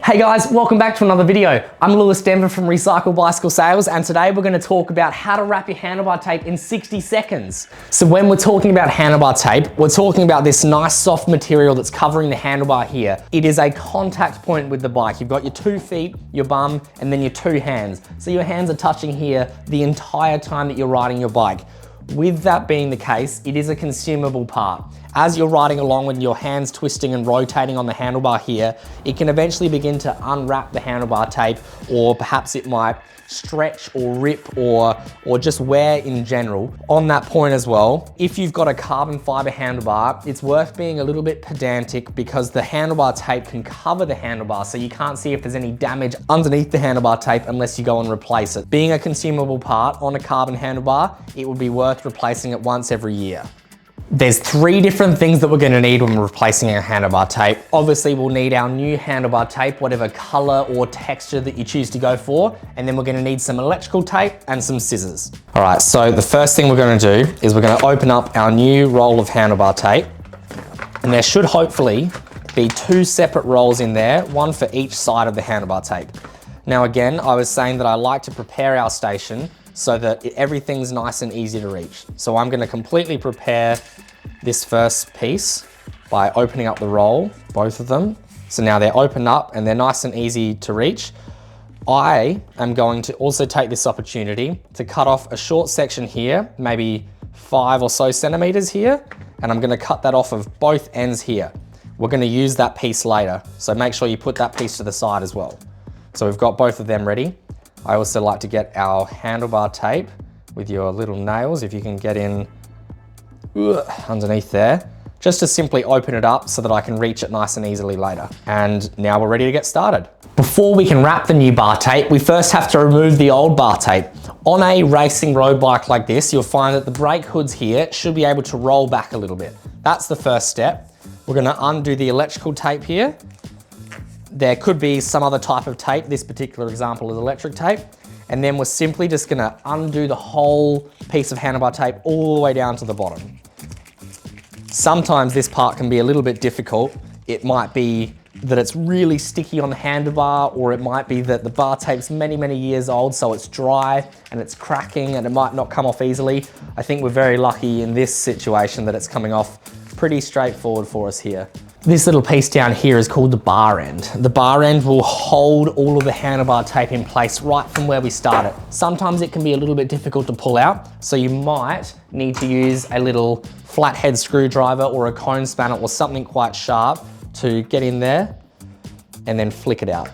Hey guys, welcome back to another video. I'm Lewis Denver from Recycle Bicycle Sales, and today we're going to talk about how to wrap your handlebar tape in 60 seconds. So when we're talking about handlebar tape, we're talking about this nice soft material that's covering the handlebar here. It is a contact point with the bike. You've got your 2 feet, your bum, and then your 2 hands. So your hands are touching here the entire time that you're riding your bike. With that being the case, it is a consumable part. As you're riding along with your hands twisting and rotating on the handlebar here, it can eventually begin to unwrap the handlebar tape, or perhaps it might stretch or rip or just wear in general. On that point as well, if you've got a carbon fiber handlebar, it's worth being a little bit pedantic because the handlebar tape can cover the handlebar, so you can't see if there's any damage underneath the handlebar tape unless you go and replace it. Being a consumable part on a carbon handlebar, it would be worth replacing it once every year. There's 3 different things that we're going to need when we're replacing our handlebar tape. Obviously, we'll need our new handlebar tape, whatever color or texture that you choose to go for. And then we're going to need some electrical tape and some scissors. All right, so the first thing we're going to do is we're going to open up our new roll of handlebar tape. And there should hopefully be 2 separate rolls in there, one for each side of the handlebar tape. Now again, I was saying that I like to prepare our station so that everything's nice and easy to reach. So I'm going to completely prepare this first piece by opening up the roll, both of them. So now they're opened up and they're nice and easy to reach. I am going to also take this opportunity to cut off a short section here, maybe 5 or so centimeters here, and I'm going to cut that off of both ends here. We're going to use that piece later, so make sure you put that piece to the side as well. So we've got both of them ready. I also like to get our handlebar tape with your little nails, if you can get in underneath there, just to simply open it up so that I can reach it nice and easily later. And now we're ready to get started. Before we can wrap the new bar tape, we first have to remove the old bar tape. On a racing road bike like this, you'll find that the brake hoods here should be able to roll back a little bit. That's the first step. We're going to undo the electrical tape here. There could be some other type of tape. This particular example is electric tape. And then we're simply just gonna undo the whole piece of handlebar tape all the way down to the bottom. Sometimes this part can be a little bit difficult. It might be that it's really sticky on the handlebar, or it might be that the bar tape's many, many years old, so it's dry and it's cracking and it might not come off easily. I think we're very lucky in this situation that it's coming off pretty straightforward for us here. This little piece down here is called the bar end. The bar end will hold all of the handlebar tape in place right from where we started. Sometimes it can be a little bit difficult to pull out, so you might need to use a little flathead screwdriver or a cone spanner or something quite sharp to get in there and then flick it out.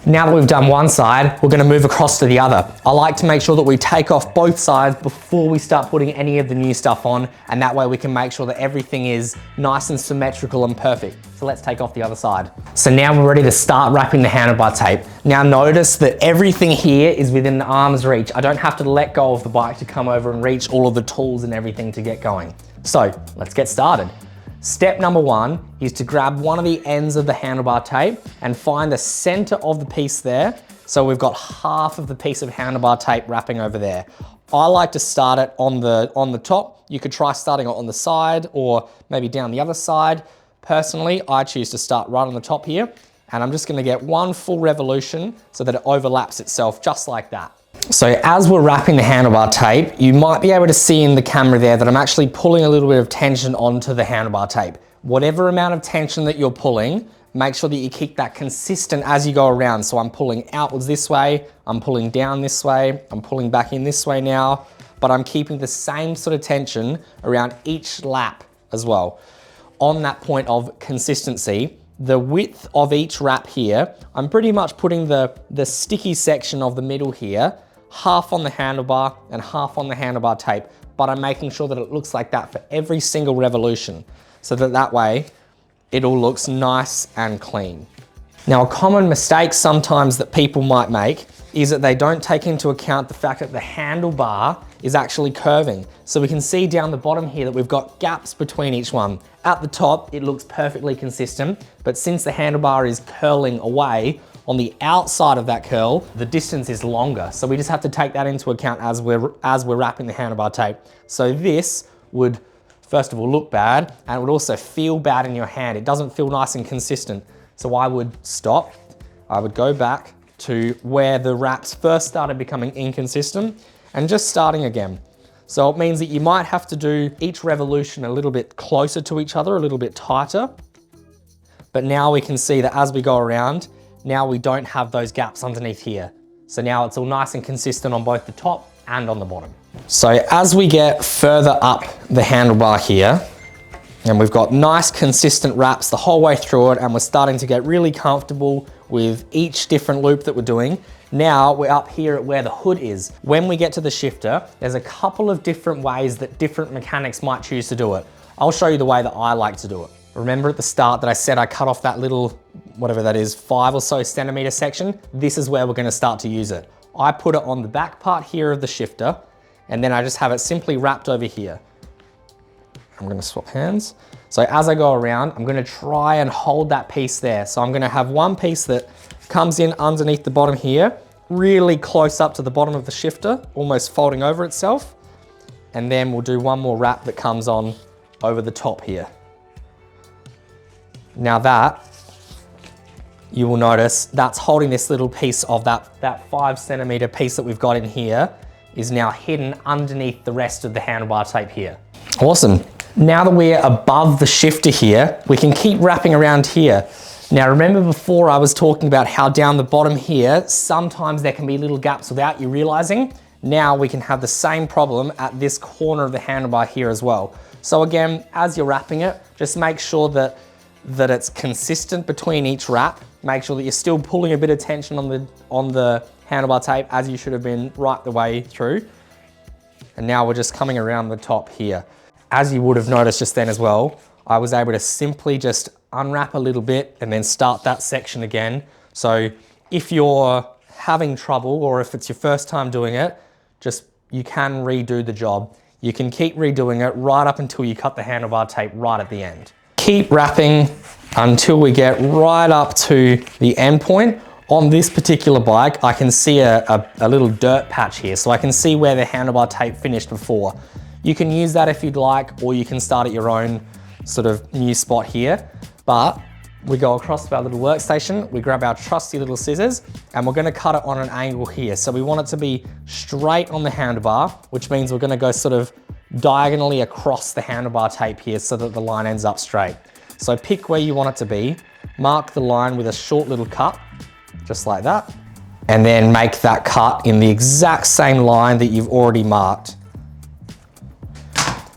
Now that we've done one side, we're going to move across to the other. I like to make sure that we take off both sides before we start putting any of the new stuff on, and that way we can make sure that everything is nice and symmetrical and perfect. So let's take off the other side. So now we're ready to start wrapping the handlebar tape. Now notice that everything here is within the arm's reach. I don't have to let go of the bike to come over and reach all of the tools and everything to get going. So let's get started. Step number 1 is to grab one of the ends of the handlebar tape and find the center of the piece there. So we've got half of the piece of handlebar tape wrapping over there. I like to start it on the top. You could try starting it on the side or maybe down the other side. Personally, I choose to start right on the top here, and I'm just going to get one full revolution so that it overlaps itself just like that. So as we're wrapping the handlebar tape, you might be able to see in the camera there that I'm actually pulling a little bit of tension onto the handlebar tape. Whatever amount of tension that you're pulling, make sure that you keep that consistent as you go around. So I'm pulling outwards this way, I'm pulling down this way, I'm pulling back in this way now, but I'm keeping the same sort of tension around each lap as well. On that point of consistency, the width of each wrap here, I'm pretty much putting the sticky section of the middle here, half on the handlebar and half on the handlebar tape, but I'm making sure that it looks like that for every single revolution, so that way it all looks nice and clean. Now, a common mistake sometimes that people might make is that they don't take into account the fact that the handlebar is actually curving. So we can see down the bottom here that we've got gaps between each one. At the top, it looks perfectly consistent, but since the handlebar is curling away, on the outside of that curl, the distance is longer. So we just have to take that into account as we're wrapping the handlebar tape. So this would, first of all, look bad, and it would also feel bad in your hand. It doesn't feel nice and consistent. So I would stop, I would go back to where the wraps first started becoming inconsistent and just starting again. So it means that you might have to do each revolution a little bit closer to each other, a little bit tighter. But now we can see that as we go around, now we don't have those gaps underneath here. So now it's all nice and consistent on both the top and on the bottom. So as we get further up the handlebar here, and we've got nice consistent wraps the whole way through it, and we're starting to get really comfortable with each different loop that we're doing. Now we're up here at where the hood is. When we get to the shifter, there's a couple of different ways that different mechanics might choose to do it. I'll show you the way that I like to do it. Remember at the start that I said I cut off that little, whatever that is, 5 or so centimeter section? This is where we're gonna start to use it. I put it on the back part here of the shifter, and then I just have it simply wrapped over here. I'm gonna swap hands. So as I go around, I'm gonna try and hold that piece there. So I'm gonna have one piece that comes in underneath the bottom here, really close up to the bottom of the shifter, almost folding over itself. And then we'll do one more wrap that comes on over the top here. Now that, you will notice, that's holding this little piece of that 5 centimeter piece that we've got in here is now hidden underneath the rest of the handlebar tape here. Awesome. Now that we're above the shifter here, we can keep wrapping around here. Now remember before I was talking about how down the bottom here, sometimes there can be little gaps without you realizing. Now we can have the same problem at this corner of the handlebar here as well. So again, as you're wrapping it, just make sure that it's consistent between each wrap. Make sure that you're still pulling a bit of tension on the handlebar tape as you should have been right the way through. And now we're just coming around the top here. As you would have noticed just then as well, I was able to simply just unwrap a little bit and then start that section again. So if you're having trouble or if it's your first time doing it, you can redo the job. You can keep redoing it right up until you cut the handlebar tape right at the end. Keep wrapping until we get right up to the end point. On this particular bike, I can see a little dirt patch here, so I can see where the handlebar tape finished before. You can use that if you'd like, or you can start at your own sort of new spot here. But we go across to our little workstation, we grab our trusty little scissors, and we're gonna cut it on an angle here. So we want it to be straight on the handlebar, which means we're gonna go sort of diagonally across the handlebar tape here so that the line ends up straight. So pick where you want it to be, mark the line with a short little cut, just like that, and then make that cut in the exact same line that you've already marked.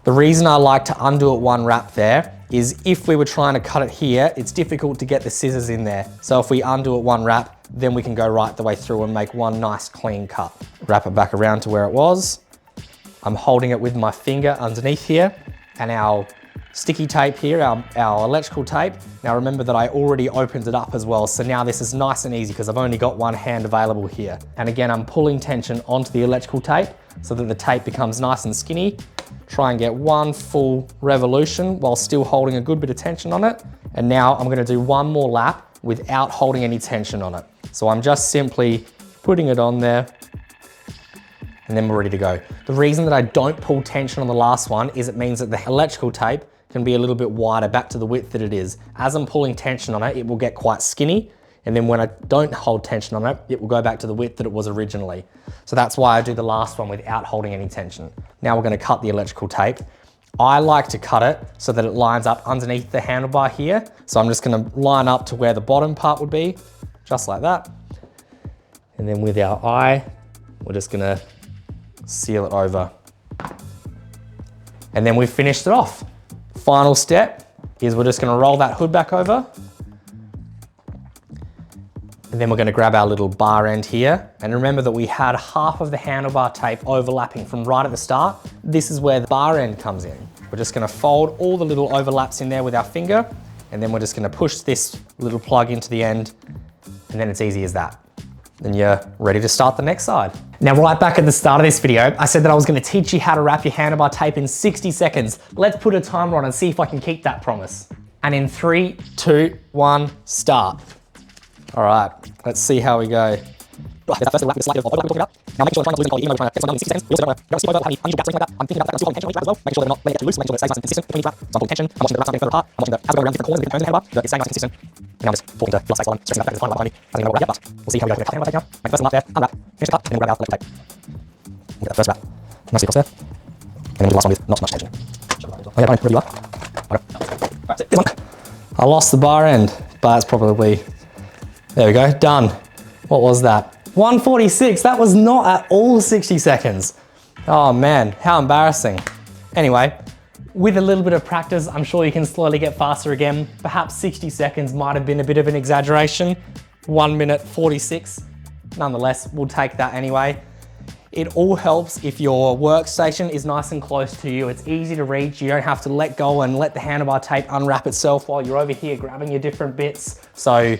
The reason I like to undo it one wrap there is if we were trying to cut it here, it's difficult to get the scissors in there. So if we undo it one wrap, then we can go right the way through and make one nice clean cut. Wrap it back around to where it was. I'm holding it with my finger underneath here, and our sticky tape here, our electrical tape. Now remember that I already opened it up as well, so now this is nice and easy because I've only got one hand available here. And again, I'm pulling tension onto the electrical tape so that the tape becomes nice and skinny. Try and get one full revolution while still holding a good bit of tension on it. And now I'm gonna do one more lap without holding any tension on it. So I'm just simply putting it on there, and then we're ready to go. The reason that I don't pull tension on the last one is it means that the electrical tape can be a little bit wider back to the width that it is. As I'm pulling tension on it, it will get quite skinny. And then when I don't hold tension on it, it will go back to the width that it was originally. So that's why I do the last one without holding any tension. Now we're gonna cut the electrical tape. I like to cut it so that it lines up underneath the handlebar here. So I'm just gonna line up to where the bottom part would be, just like that. And then with our eye, we're just gonna seal it over. And then we've finished it off. Final step is we're just gonna roll that hood back over. And then we're gonna grab our little bar end here. And remember that we had half of the handlebar tape overlapping from right at the start. This is where the bar end comes in. We're just gonna fold all the little overlaps in there with our finger, and then we're just gonna push this little plug into the end, and then it's easy as that. Then you're ready to start the next side. Now, right back at the start of this video, I said that I was gonna teach you how to wrap your handlebar tape in 60 seconds. Let's put a timer on and see if I can keep that promise. And in 3, 2, 1, start. All right, let's see how we go. Now making sure the triangle's losing quality, even though we're trying to get something done in 60 seconds. We also don't want to skip over having unusual gaps or anything like that. I'm thinking about that. I'm still holding tension as well, making sure they're not letting it get too loose, making sure it stays nice and consistent between each wrap. So I'm holding tension, I'm watching the wraps not getting further apart, I'm watching the, as I go around different corners and different turns in the handlebar, it's staying nice and consistent. And now I'm just talking to feel like safe stressing that because the final lap behind me hasn't even got right yet, but we'll see how we go for the handlebar tape now. Make the first one lap there, unwrap, finish the cut, and then we'll grab out the left tape. We'll get that first wrap nicely across there, and then we'll do the last one with not so much tension. Oh yeah, Brian, wherever you are. Okay. That's it, this one. I lost the bar end, but it's probably, there we go, done. What was that? 1:46, that was not at all 60 seconds. Oh man, how embarrassing. Anyway, with a little bit of practice, I'm sure you can slowly get faster again. Perhaps 60 seconds might have been a bit of an exaggeration. 1:46, nonetheless, we'll take that anyway. It all helps if your workstation is nice and close to you. It's easy to reach. You don't have to let go and let the handlebar tape unwrap itself while you're over here grabbing your different bits. So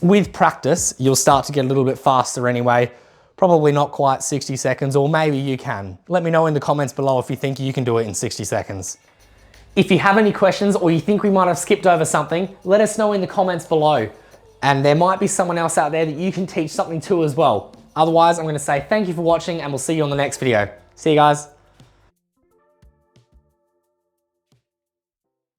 with practice, you'll start to get a little bit faster anyway. Probably not quite 60 seconds, or maybe you can. Let me know in the comments below if you think you can do it in 60 seconds. If you have any questions or you think we might have skipped over something, let us know in the comments below. And there might be someone else out there that you can teach something to as well. Otherwise, I'm gonna say thank you for watching and we'll see you on the next video. See you guys.